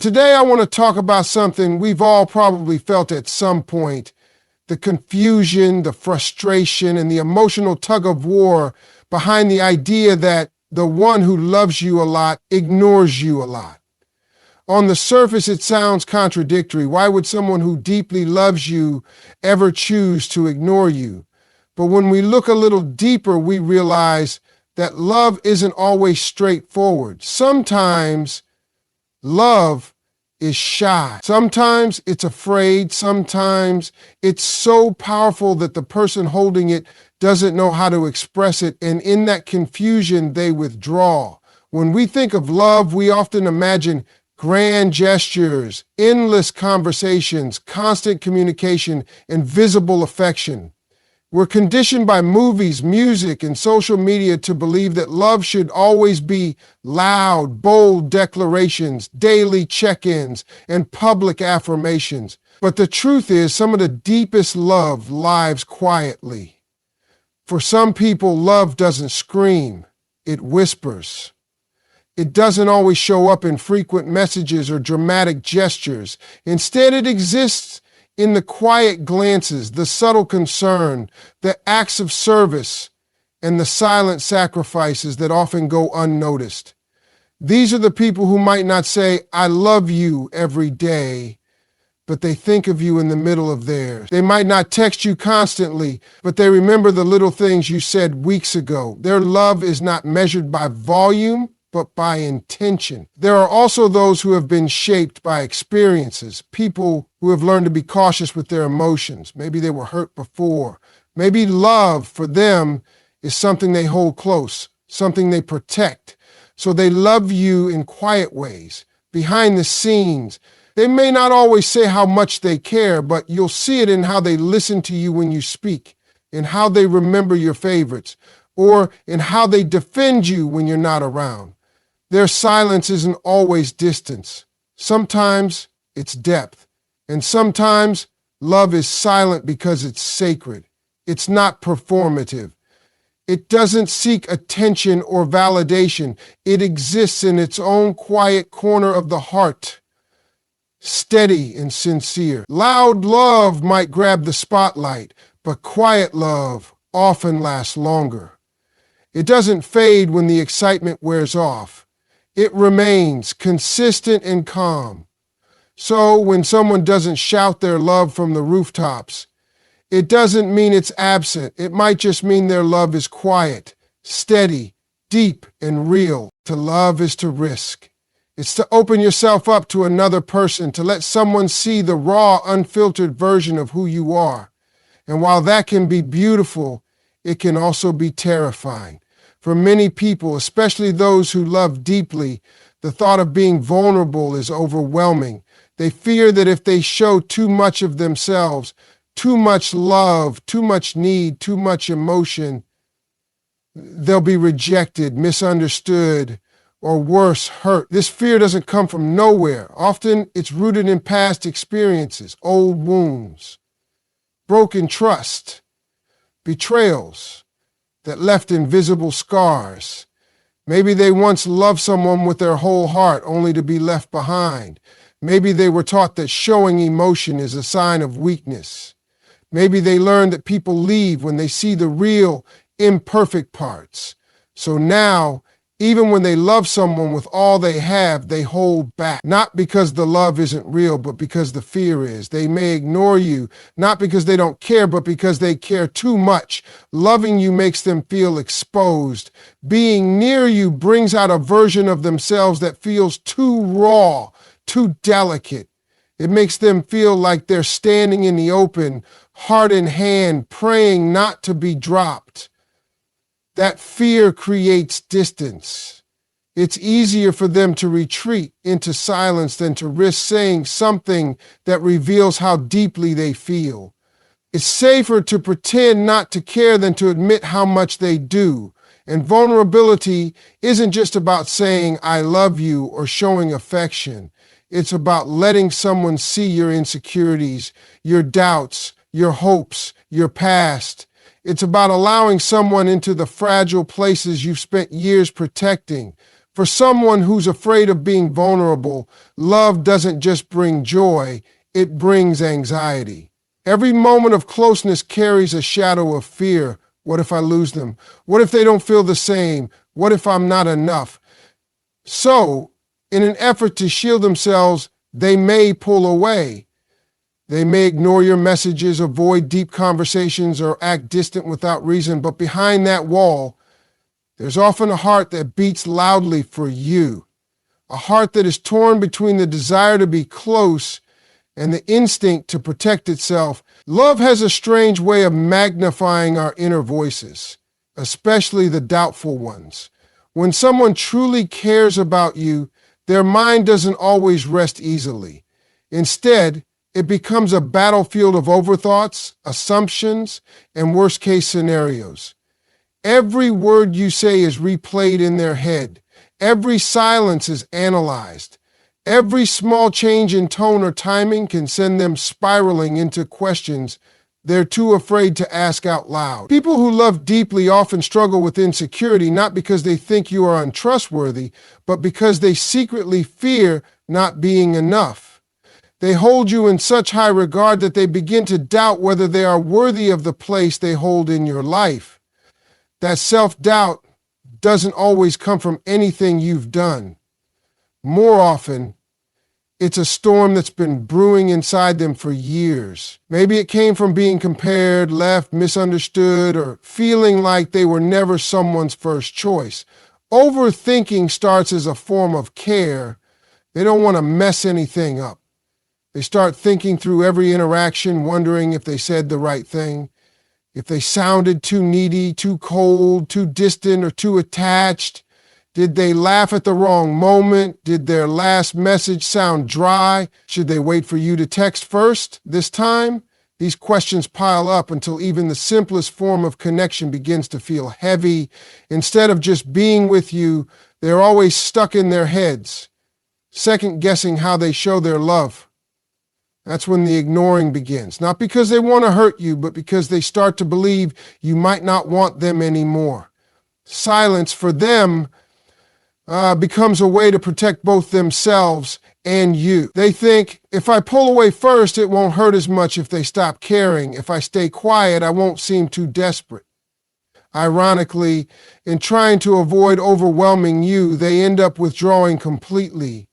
today I want to talk about something we've all probably felt at some point: the confusion, the frustration, and the emotional tug of war behind the idea that the one who loves you a lot ignores you a lot. On the surface, it sounds contradictory. Why would someone who deeply loves you ever choose to ignore you? But when we look a little deeper, we realize that love isn't always straightforward. Sometimes love is shy. Sometimes it's afraid. Sometimes it's so powerful that the person holding it doesn't know how to express it, and in that confusion, they withdraw. When we think of love, we often imagine grand gestures, endless conversations, constant communication, and visible affection. We're conditioned by movies, music, and social media to believe that love should always be loud, bold declarations, daily check-ins, and public affirmations. But the truth is, some of the deepest love lives quietly. For some people, love doesn't scream, it whispers. It doesn't always show up in frequent messages or dramatic gestures. Instead, it exists in the quiet glances, the subtle concern, the acts of service, and the silent sacrifices that often go unnoticed. These are the people who might not say, "I love you" every day, but they think of you in the middle of theirs. They might not text you constantly, but they remember the little things you said weeks ago. Their love is not measured by volume, but by intention. There are also those who have been shaped by experiences, people who have learned to be cautious with their emotions. Maybe they were hurt before. Maybe love for them is something they hold close, something they protect. So they love you in quiet ways, behind the scenes. They may not always say how much they care, but you'll see it in how they listen to you when you speak, in how they remember your favorites, or in how they defend you when you're not around. Their silence isn't always distance. Sometimes it's depth. And sometimes love is silent because it's sacred. It's not performative. It doesn't seek attention or validation. It exists in its own quiet corner of the heart, steady and sincere. Loud love might grab the spotlight, but quiet love often lasts longer. It doesn't fade when the excitement wears off. It remains consistent and calm. So when someone doesn't shout their love from the rooftops, it doesn't mean it's absent. It might just mean their love is quiet, steady, deep, and real. To love is to risk. It's to open yourself up to another person, to let someone see the raw, unfiltered version of who you are. And while that can be beautiful, it can also be terrifying. For many people, especially those who love deeply, the thought of being vulnerable is overwhelming. They fear that if they show too much of themselves, too much love, too much need, too much emotion, they'll be rejected, misunderstood, or worse, hurt. This fear doesn't come from nowhere. Often it's rooted in past experiences, old wounds, broken trust, betrayals that left invisible scars. Maybe they once loved someone with their whole heart only to be left behind. Maybe they were taught that showing emotion is a sign of weakness. Maybe they learned that people leave when they see the real, imperfect parts. So now, even when they love someone with all they have, they hold back. Not because the love isn't real, but because the fear is. They may ignore you, not because they don't care, but because they care too much. Loving you makes them feel exposed. Being near you brings out a version of themselves that feels too raw, too delicate. It makes them feel like they're standing in the open, heart in hand, praying not to be dropped. That fear creates distance. It's easier for them to retreat into silence than to risk saying something that reveals how deeply they feel. It's safer to pretend not to care than to admit how much they do. And vulnerability isn't just about saying, "I love you," or showing affection. It's about letting someone see your insecurities, your doubts, your hopes, your past. It's about allowing someone into the fragile places you've spent years protecting. For someone who's afraid of being vulnerable, love doesn't just bring joy, it brings anxiety. Every moment of closeness carries a shadow of fear. What if I lose them? What if they don't feel the same? What if I'm not enough? So, in an effort to shield themselves, they may pull away. They may ignore your messages, avoid deep conversations, or act distant without reason. But behind that wall, there's often a heart that beats loudly for you. A heart that is torn between the desire to be close and the instinct to protect itself. Love has a strange way of magnifying our inner voices, especially the doubtful ones. When someone truly cares about you, their mind doesn't always rest easily. Instead, it becomes a battlefield of overthoughts, assumptions, and worst-case scenarios. Every word you say is replayed in their head. Every silence is analyzed. Every small change in tone or timing can send them spiraling into questions they're too afraid to ask out loud. People who love deeply often struggle with insecurity, not because they think you are untrustworthy, but because they secretly fear not being enough. They hold you in such high regard that they begin to doubt whether they are worthy of the place they hold in your life. That self-doubt doesn't always come from anything you've done. More often, it's a storm that's been brewing inside them for years. Maybe it came from being compared, left, misunderstood, or feeling like they were never someone's first choice. Overthinking starts as a form of care. They don't want to mess anything up. They start thinking through every interaction, wondering if they said the right thing, if they sounded too needy, too cold, too distant, or too attached. Did they laugh at the wrong moment? Did their last message sound dry? Should they wait for you to text first this time? These questions pile up until even the simplest form of connection begins to feel heavy. Instead of just being with you, they're always stuck in their heads, second-guessing how they show their love. That's when the ignoring begins. Not because they want to hurt you, but because they start to believe you might not want them anymore. Silence for them becomes a way to protect both themselves and you. They think, if I pull away first, it won't hurt as much if they stop caring. If I stay quiet, I won't seem too desperate. Ironically, in trying to avoid overwhelming you, they end up withdrawing completely.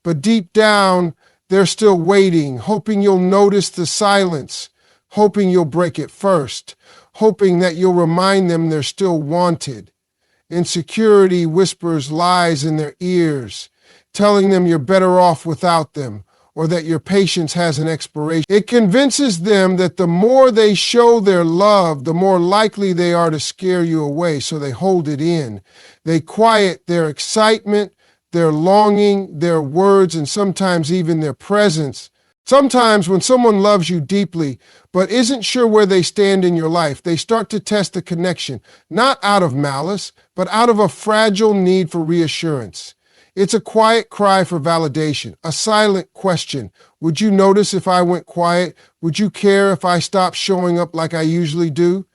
But deep down, they're still waiting, hoping you'll notice the silence, hoping you'll break it first, hoping that you'll remind them they're still wanted. Insecurity whispers lies in their ears, telling them you're better off without them, or that your patience has an expiration. It convinces them that the more they show their love, the more likely they are to scare you away, so they hold it in. They quiet their excitement, their longing, their words, and sometimes even their presence. Sometimes when someone loves you deeply, but isn't sure where they stand in your life, they start to test the connection, not out of malice, but out of a fragile need for reassurance. It's a quiet cry for validation, a silent question. Would you notice if I went quiet? Would you care if I stopped showing up like I usually do?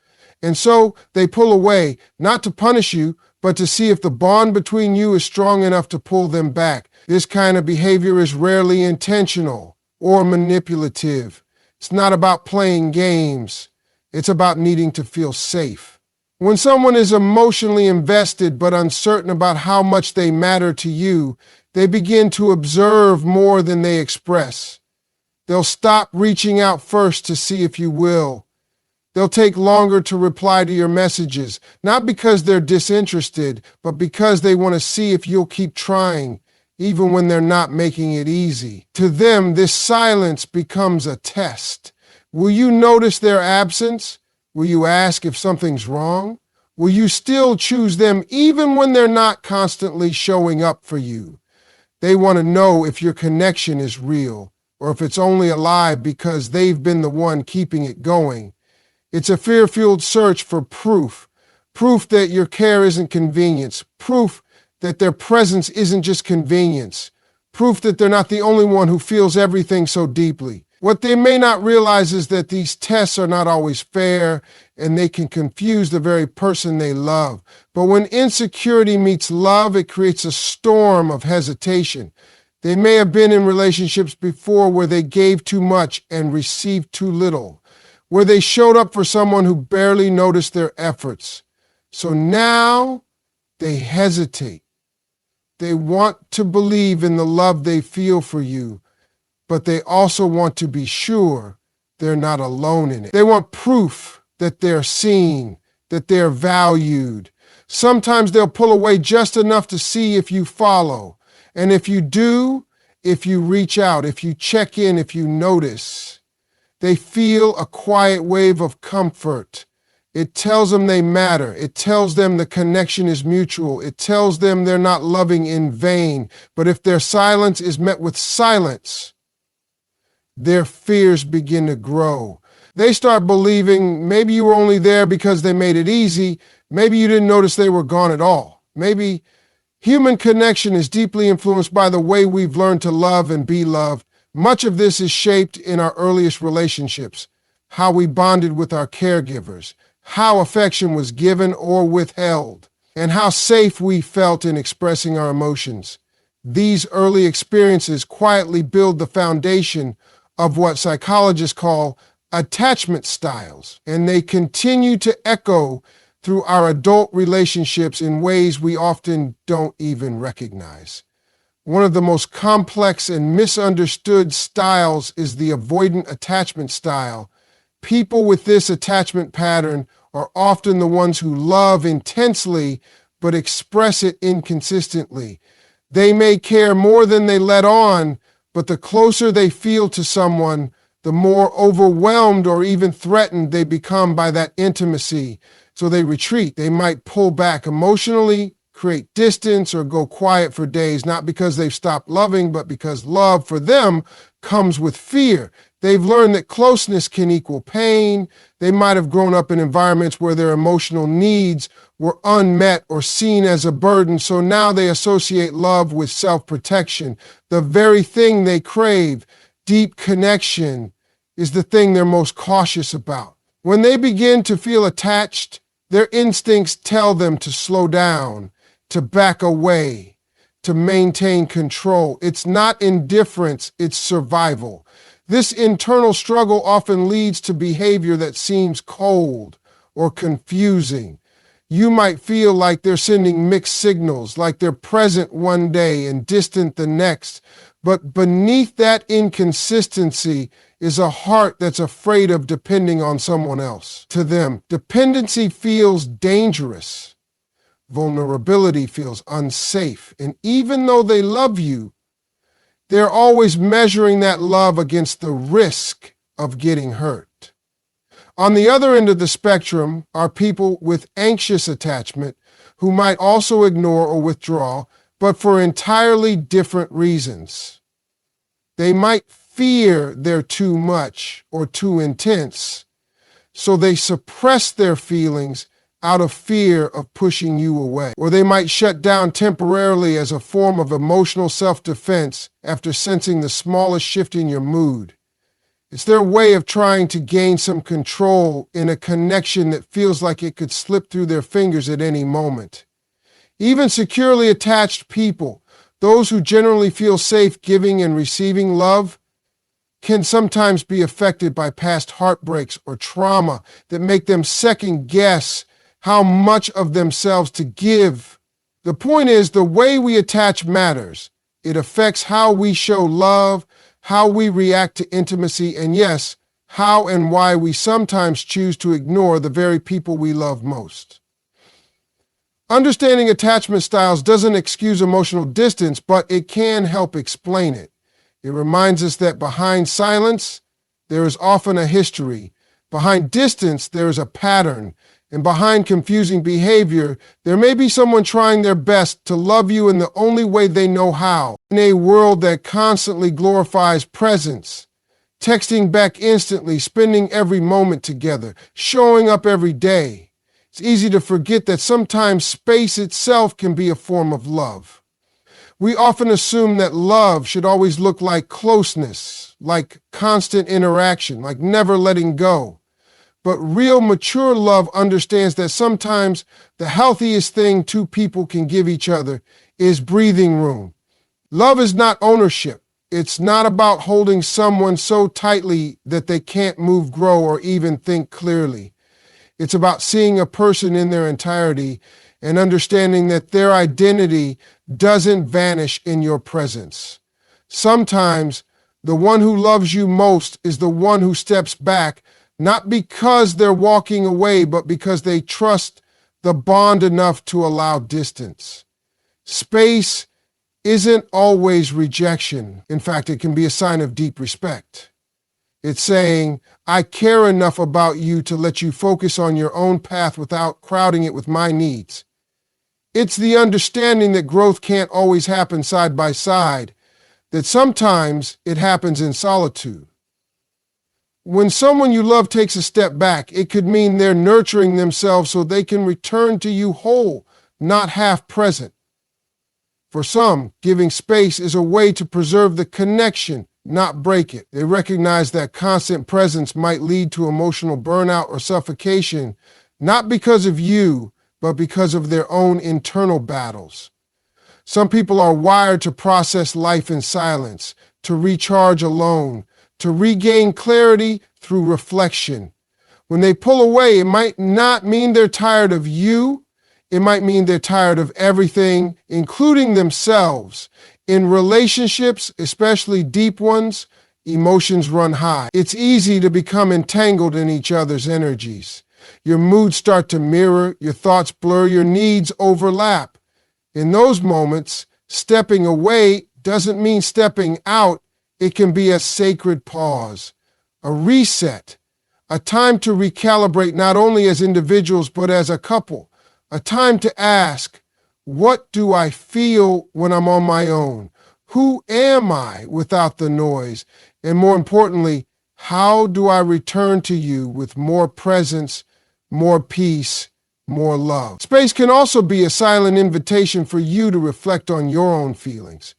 And so they pull away, not to punish you, but to see if the bond between you is strong enough to pull them back. This kind of behavior is rarely intentional or manipulative. It's not about playing games. It's about needing to feel safe. When someone is emotionally invested but uncertain about how much they matter to you, they begin to observe more than they express. They'll stop reaching out first to see if you will. They'll take longer to reply to your messages, not because they're disinterested, but because they want to see if you'll keep trying, even when they're not making it easy. To them, this silence becomes a test. Will you notice their absence? Will you ask if something's wrong? Will you still choose them even when they're not constantly showing up for you? They want to know if your connection is real, or if it's only alive because they've been the one keeping it going. It's a fear-fueled search for proof that your care isn't convenience, proof that their presence isn't just convenience, proof that they're not the only one who feels everything so deeply. What they may not realize is that these tests are not always fair, and they can confuse the very person they love. But when insecurity meets love, it creates a storm of hesitation. They may have been in relationships before where they gave too much and received too little, where they showed up for someone who barely noticed their efforts. So now they hesitate. They want to believe in the love they feel for you, but they also want to be sure they're not alone in it. They want proof that they're seen, that they're valued. Sometimes they'll pull away just enough to see if you follow. And if you do, if you reach out, if you check in, if you notice, they feel a quiet wave of comfort. It tells them they matter. It tells them the connection is mutual. It tells them they're not loving in vain. But if their silence is met with silence, their fears begin to grow. They start believing maybe you were only there because they made it easy. Maybe you didn't notice they were gone at all. Maybe human connection is deeply influenced by the way we've learned to love and be loved. Much of this is shaped in our earliest relationships, how we bonded with our caregivers, how affection was given or withheld, and how safe we felt in expressing our emotions. These early experiences quietly build the foundation of what psychologists call attachment styles, and they continue to echo through our adult relationships in ways we often don't even recognize. One of the most complex and misunderstood styles is the avoidant attachment style. People with this attachment pattern are often the ones who love intensely but express it inconsistently. They may care more than they let on, but the closer they feel to someone, the more overwhelmed or even threatened they become by that intimacy. So they retreat. They might pull back emotionally, create distance, or go quiet for days, not because they've stopped loving, but because love for them comes with fear. They've learned that closeness can equal pain. They might have grown up in environments where their emotional needs were unmet or seen as a burden, so now they associate love with self-protection. The very thing they crave, deep connection, is the thing they're most cautious about. When they begin to feel attached, their instincts tell them to slow down, to back away, to maintain control. It's not indifference, it's survival. This internal struggle often leads to behavior that seems cold or confusing. You might feel like they're sending mixed signals, like they're present one day and distant the next. But beneath that inconsistency is a heart that's afraid of depending on someone else. To them, dependency feels dangerous. Vulnerability feels unsafe. And even though they love you, they're always measuring that love against the risk of getting hurt. On the other end of the spectrum are people with anxious attachment who might also ignore or withdraw, but for entirely different reasons. They might fear they're too much or too intense, so they suppress their feelings out of fear of pushing you away. Or they might shut down temporarily as a form of emotional self-defense after sensing the smallest shift in your mood. It's their way of trying to gain some control in a connection that feels like it could slip through their fingers at any moment. Even securely attached people, those who generally feel safe giving and receiving love, can sometimes be affected by past heartbreaks or trauma that make them second guess how much of themselves to give. The point is, the way we attach matters. It affects how we show love, how we react to intimacy, and yes, how and why we sometimes choose to ignore the very people we love most. Understanding attachment styles doesn't excuse emotional distance, but it can help explain it. It reminds us that behind silence, there is often a history. Behind distance, there is a pattern. And behind confusing behavior, there may be someone trying their best to love you in the only way they know how. In a world that constantly glorifies presence, texting back instantly, spending every moment together, showing up every day, it's easy to forget that sometimes space itself can be a form of love. We often assume that love should always look like closeness, like constant interaction, like never letting go. But real mature love understands that sometimes the healthiest thing two people can give each other is breathing room. Love is not ownership. It's not about holding someone so tightly that they can't move, grow, or even think clearly. It's about seeing a person in their entirety and understanding that their identity doesn't vanish in your presence. Sometimes the one who loves you most is the one who steps back, not because they're walking away, but because they trust the bond enough to allow distance. Space isn't always rejection. In fact, it can be a sign of deep respect. It's saying, I care enough about you to let you focus on your own path without crowding it with my needs. It's the understanding that growth can't always happen side by side, that sometimes it happens in solitude. When someone you love takes a step back, it could mean they're nurturing themselves so they can return to you whole, not half present. For some, giving space is a way to preserve the connection, not break it. They recognize that constant presence might lead to emotional burnout or suffocation, not because of you, but because of their own internal battles. Some people are wired to process life in silence, to recharge alone, to regain clarity through reflection. When they pull away, it might not mean they're tired of you. It might mean they're tired of everything, including themselves. In relationships, especially deep ones, emotions run high. It's easy to become entangled in each other's energies. Your moods start to mirror, your thoughts blur, your needs overlap. In those moments, stepping away doesn't mean stepping out. It can be a sacred pause, a reset, a time to recalibrate not only as individuals but as a couple, a time to ask, what do I feel when I'm on my own? Who am I without the noise? And more importantly, how do I return to you with more presence, more peace, more love? Space can also be a silent invitation for you to reflect on your own feelings.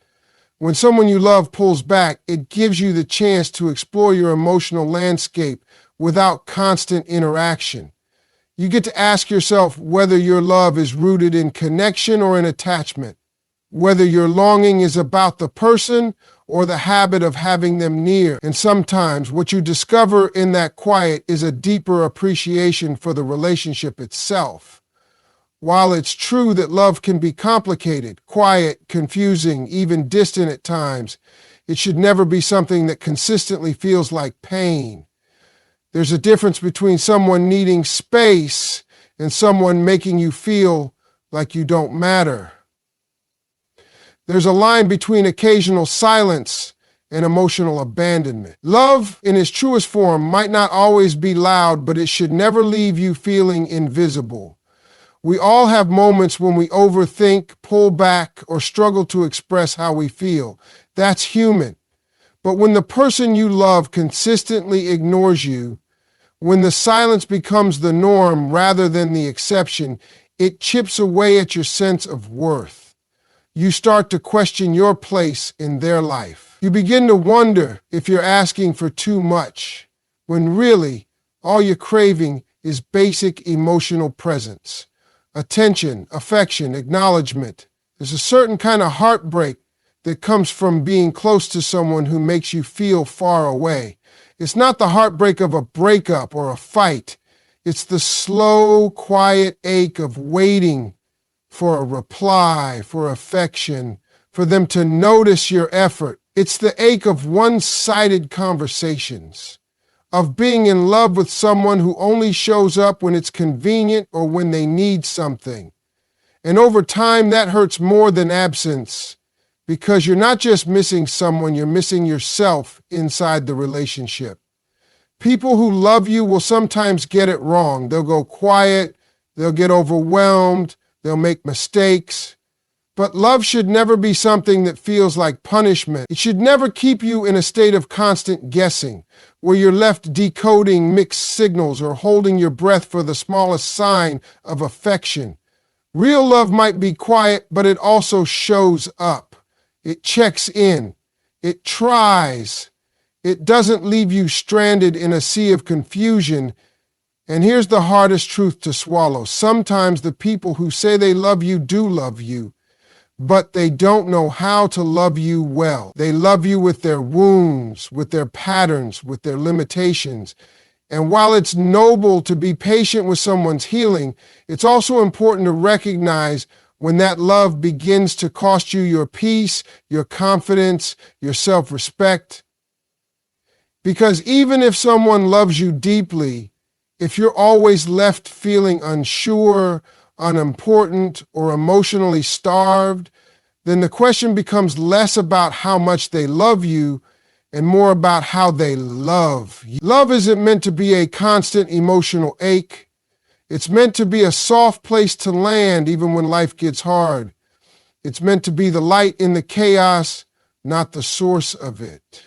When someone you love pulls back, it gives you the chance to explore your emotional landscape without constant interaction. You get to ask yourself whether your love is rooted in connection or in attachment, whether your longing is about the person or the habit of having them near. And sometimes what you discover in that quiet is a deeper appreciation for the relationship itself. While it's true that love can be complicated, quiet, confusing, even distant at times, it should never be something that consistently feels like pain. There's a difference between someone needing space and someone making you feel like you don't matter. There's a line between occasional silence and emotional abandonment. Love, in its truest form, might not always be loud, but it should never leave you feeling invisible. We all have moments when we overthink, pull back, or struggle to express how we feel. That's human. But when the person you love consistently ignores you, when the silence becomes the norm rather than the exception, it chips away at your sense of worth. You start to question your place in their life. You begin to wonder if you're asking for too much, when really all you're craving is basic emotional presence. Attention, affection, acknowledgement. There's a certain kind of heartbreak that comes from being close to someone who makes you feel far away. It's not the heartbreak of a breakup or a fight. It's the slow, quiet ache of waiting for a reply, for affection, for them to notice your effort. It's the ache of one-sided conversations, of being in love with someone who only shows up when it's convenient or when they need something. And over time, that hurts more than absence, because you're not just missing someone, you're missing yourself inside the relationship. People who love you will sometimes get it wrong. They'll go quiet, they'll get overwhelmed, they'll make mistakes. But love should never be something that feels like punishment. It should never keep you in a state of constant guessing, where you're left decoding mixed signals or holding your breath for the smallest sign of affection. Real love might be quiet, but it also shows up. It checks in. It tries. It doesn't leave you stranded in a sea of confusion. And here's the hardest truth to swallow. Sometimes the people who say they love you do love you, but they don't know how to love you well. They love you with their wounds, with their patterns, with their limitations. And while it's noble to be patient with someone's healing, it's also important to recognize when that love begins to cost you your peace, your confidence, your self-respect. Because even if someone loves you deeply, if you're always left feeling unsure, unimportant, or emotionally starved, then the question becomes less about how much they love you and more about how they love you. Love isn't meant to be a constant emotional ache. It's meant to be a soft place to land even when life gets hard. It's meant to be the light in the chaos, not the source of it.